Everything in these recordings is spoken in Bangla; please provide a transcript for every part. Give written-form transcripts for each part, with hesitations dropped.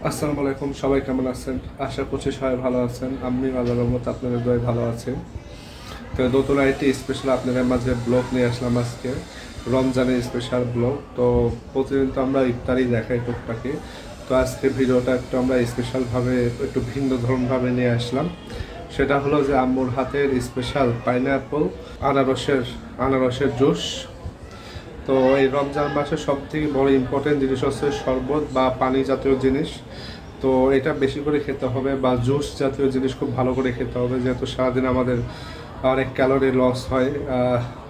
আসসালামু আলাইকুম, সবাই কেমন আছেন? আশা করছি সবাই ভালো আছেন। আমি আল্লাহর রহমতে আপনাদের দয়ায় ভালো আছি। তো নতুন একটি স্পেশাল আপনাদের মাঝে ব্লগ নিয়ে আসলাম আজকে, রমজানের স্পেশাল ব্লগ। তো প্রতিদিন তো আমরা ইফতারি দেখাই টুকটাকি, তো আজকে ভিডিওটা একটু আমরা স্পেশালভাবে একটু ভিন্ন ধরনভাবে নিয়ে আসলাম। সেটা হলো যে আম্মুর হাতের স্পেশাল পাইনঅ্যাপল আনারসের জুস। তো এই রমজান মাসে সবথেকে বড় ইম্পর্টেন্ট জিনিস হচ্ছে শরবত বা পানি জাতীয় জিনিস। তো এটা বেশি করে খেতে হবে, বা জুস জাতীয় জিনিস খুব ভালো করে খেতে হবে, যেহেতু সারাদিন আমাদের অনেক ক্যালোরি লস হয়,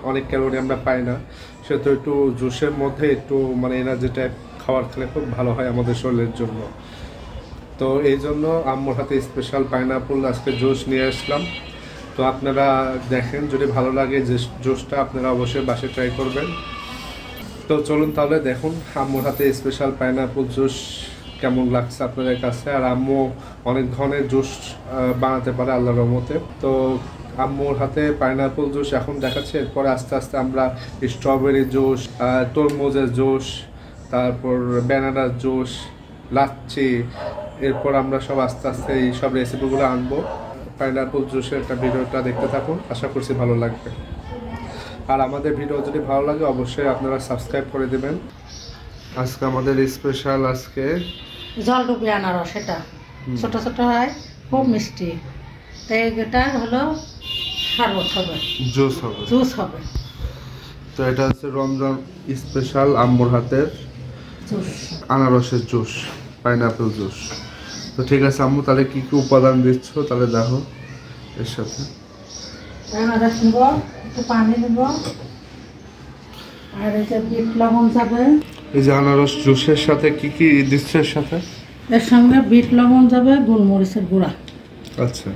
অনেক ক্যালোরি আমরা পাই না। সেহেতু একটু জুসের মধ্যে একটু মানে এনার্জি টাইপ খাবার খেলে খুব ভালো হয় আমাদের শরীরের জন্য। তো এই জন্য আম্মুর হাতে স্পেশাল পাইনঅ্যাপল আজকে জুস নিয়ে আসলাম। তো আপনারা দেখেন, যদি ভালো লাগে যে জুসটা আপনারা অবশ্যই বাসায় ট্রাই করবেন। তো চলুন তাহলে দেখুন আম্মুর হাতে স্পেশাল পাইনঅ্যাপল জুস কেমন লাগছে আপনাদের কাছে। আর আম্মু অনেক ধরনের জুস বানাতে পারে আল্লাহর রহমতে। তো আম্মুর হাতে পাইনঅ্যাপল জুস এখন দেখাচ্ছে, এরপরে আস্তে আস্তে আমরা স্ট্রবেরি জুস, তরমুজের জুস, তারপর ব্যানানার জুস, লাচ্ছি, এরপর আমরা সব আস্তে আস্তে এই সব রেসিপিগুলো আনবো। পাইনঅ্যাপল জুসের একটা ভিডিওটা দেখতে থাকুন, আশা করছি ভালো লাগবে। আর আমাদের ভিডিও যদি ভালো লাগে অবশ্যই আপনারা সাবস্ক্রাইব করে দেবেন। আজকে আমাদের স্পেশাল আজকে জলডুবি আনারস, এটা ছোট ছোট হয়, খুব মিষ্টি। তো এটা হলো শরবত হবে, জুস হবে। তো এটা হচ্ছে রমজান স্পেশাল আম্মুর হাতের জুস, আনারসের জুস, পাইনঅ্যাপল জুস। তো ঠিক আছে আম্মু, তাহলে কি কি উপাদান দিচ্ছ তাহলে দেখো এর সাথে। আনারস নিব, একটু পানি নিব, আর এই যে বিট লবণ যাবে। এই যে আনারস জুসের সাথে কি কি দিচ্ছে এর সাথে? এর সঙ্গে বিট লবণ যাবে, গোলমরিচের গুঁড়া। আচ্ছা,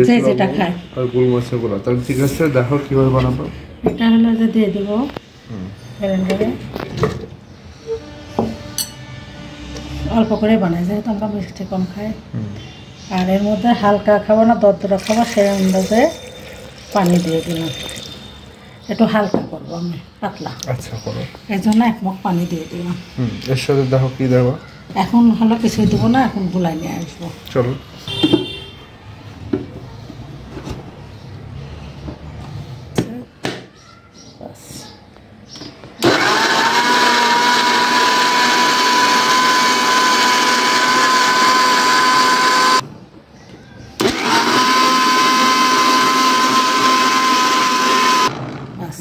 যে যেটা খায়, আর গোলমরিচের গুঁড়া। তাহলে ঠিক আছে, দেখো কিভাবে বানাবো। এটা হলো যে দিয়ে দেবো ব্লেন্ডারে, অল্প করে বানাই, যেহেতু আমরা মিষ্টি কম খাই। আর এর মধ্যে হালকা খাবো না, দরদরা খাবো, সেই আন্দাজে পানি দিয়ে দিলাম। একটু হালকা করবো আমি, পাতলা। আচ্ছা করো। এই জন্য এক মগ পানি দিয়ে দিলাম। এর সাথে দেখো কি দেবো। এখন হলো কিছুই দেবো না, এখন গুলাই নিয়ে আসবো। চলো।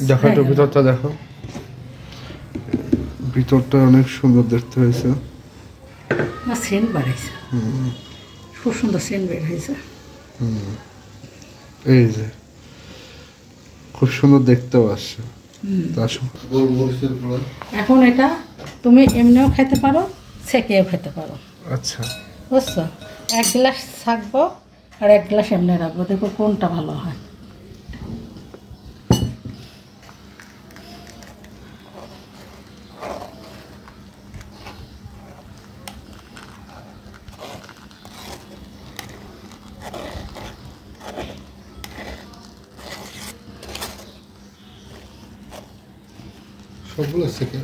দেখো একটু ভিতরটা দেখো, ভিতরটা অনেক সুন্দর দেখতে হয়েছে। না, সেন্ট বাড়াইছে, খুব সুন্দর সেন্ট বের হয়েছে। এই যে খুব সুন্দর দেখতেও আসছে। এখন এটা তুমি এমনিও খেতে পারো, ছেঁকেও খেতে পারো। আচ্ছা, বুঝছো? এক গ্লাস থাকবো আর এক গ্লাস এমনি রাখবো, দেখো কোনটা ভালো হয়। সবগুলো শেখে।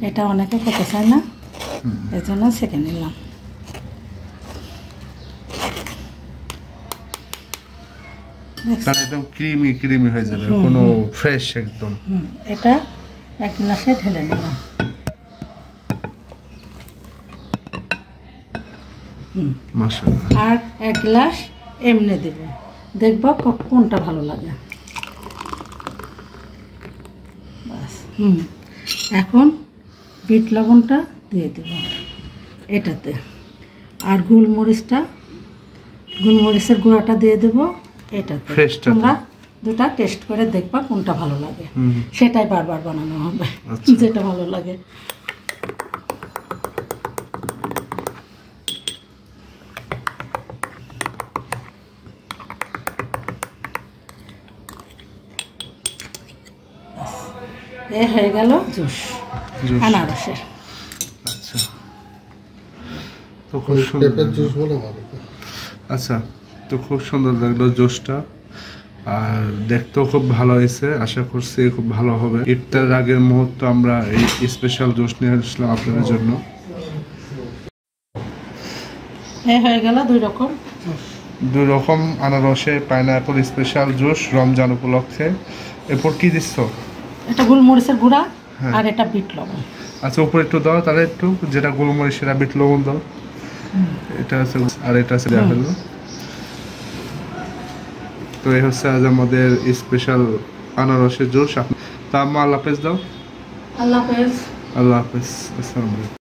এটা অনেকে খেতে চায় না, এই জন্য ছেঁকে নিলাম। একদম ক্রিমি ক্রিমি হয়ে যাবে, কোনো ফ্রেশ একদম। এটা এক গ্লাসে ঢেলে নিলাম। মাশাআল্লাহ। আর এক গ্লাস এমনি দেব, দেখবো কোনটা ভালো লাগে। বাস। এখন বিট লবণটা দিয়ে দেব এটাতে, আর গোলমরিচের গুঁড়াটা দিয়ে দেব এটাতে। তোমরা দুটা টেস্ট করে দেখবা কোনটা ভালো লাগে, সেটাই বারবার বানানো হবে, যেটা ভালো লাগে। এ হয়ে গেল জুস আনারসের। আচ্ছা, তো খুব সুন্দর জুস বলে। আচ্ছা, তো খুব সুন্দর লাগলো জুসটা। আর দেখতেও খুব ভালো হয়েছে, আশা করছি খুব ভালো হবে। ইফতারের আগের মুহূর্ত আমরা এই স্পেশাল জুস নিয়ে আসলাম আপনাদের জন্য। এই হয়ে গেল 2 রকম জুস। 2 রকম আনারসে পাইনাপল স্পেশাল জুস রমজান উপলক্ষে। এরপর কি দিচ্ছ? এটা গোলমরিচের গুঁড়া হ্যাঁ। আর এটা বিট লবণ। আচ্ছা, উপরে একটু দাও তাহলে, একটু যেটা গোলমরিচ সেটা বিট লবণ দাও। এটা আছে আর এটা আছে দেওয়া হলো। তো এই হচ্ছে আজ আমাদের স্পেশাল আনারসের জুস। তা আম্মা আল্লাহ হাফেজ দাও। আল্লাহ হাফেজ। আল্লাহ হাফেজ, আসসালামু আলাইকুম।